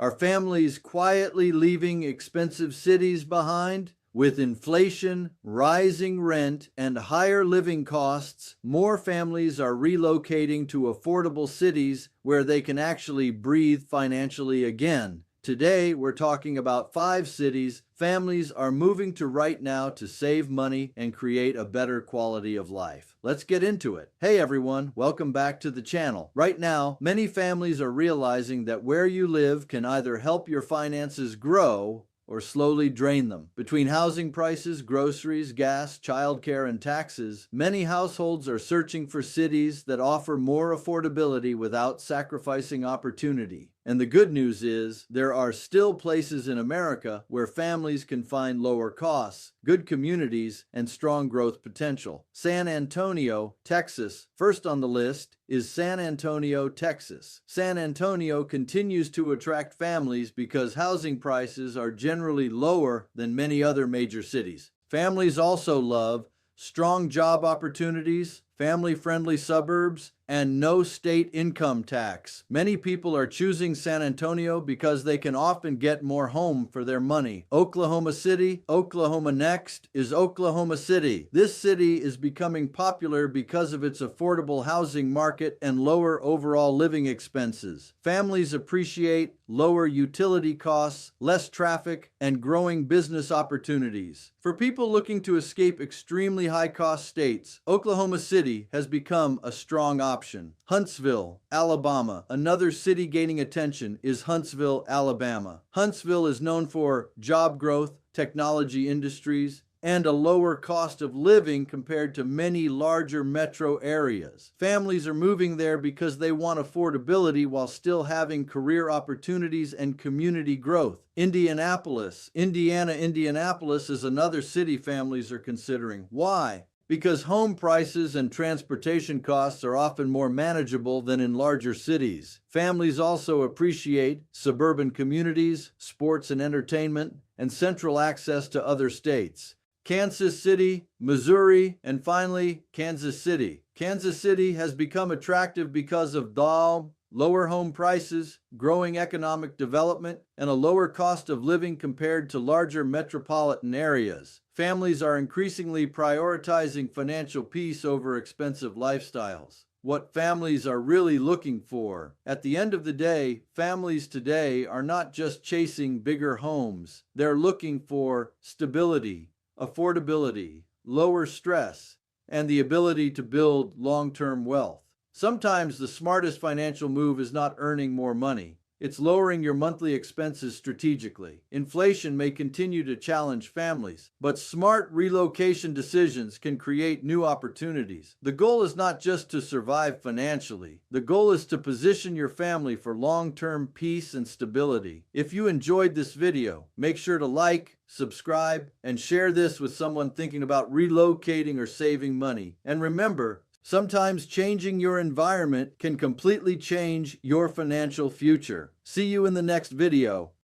Are families quietly leaving expensive cities behind? With inflation, rising rent, and higher living costs, more families are relocating to affordable cities where they can actually breathe financially again. Today, we're talking about 5 cities families are moving to right now to save money and create a better quality of life. Let's get into it. Hey everyone, welcome back to the channel. Right now, many families are realizing that where you live can either help your finances grow or slowly drain them. Between housing prices, groceries, gas, childcare, and taxes, many households are searching for cities that offer more affordability without sacrificing opportunity. And the good news is, there are still places in America where families can find lower costs, good communities, and strong growth potential. San Antonio, Texas, first on the list, is San Antonio, Texas. San Antonio continues to attract families because housing prices are generally lower than many other major cities. Families also love strong job opportunities, family-friendly suburbs, and no state income tax. Many people are choosing San Antonio because they can often get more home for their money. Oklahoma City, Oklahoma next, is Oklahoma City. This city is becoming popular because of its affordable housing market and lower overall living expenses. Families appreciate lower utility costs, less traffic, and growing business opportunities. For people looking to escape extremely high-cost states, Oklahoma City has become a strong option. Huntsville, Alabama. Another city gaining attention is Huntsville, Alabama. Huntsville is known for job growth, technology industries, and a lower cost of living compared to many larger metro areas. Families are moving there because they want affordability while still having career opportunities and community growth. Indianapolis, Indianapolis is another city families are considering. Why? Because home prices and transportation costs are often more manageable than in larger cities. Families also appreciate suburban communities, sports and entertainment, and central access to other states. Kansas City, Missouri, and finally, Kansas City. Kansas City has become attractive because of lower home prices, growing economic development, and a lower cost of living compared to larger metropolitan areas. Families are increasingly prioritizing financial peace over expensive lifestyles. What families are really looking for. At the end of the day, families today are not just chasing bigger homes. They're looking for stability, affordability, lower stress, and the ability to build long-term wealth. Sometimes the smartest financial move is not earning more money. It's lowering your monthly expenses strategically. Inflation may continue to challenge families, but smart relocation decisions can create new opportunities. The goal is not just to survive financially. The goal is to position your family for long-term peace and stability. If you enjoyed this video, make sure to like, subscribe, and share this with someone thinking about relocating or saving money. And remember, sometimes changing your environment can completely change your financial future. See you in the next video.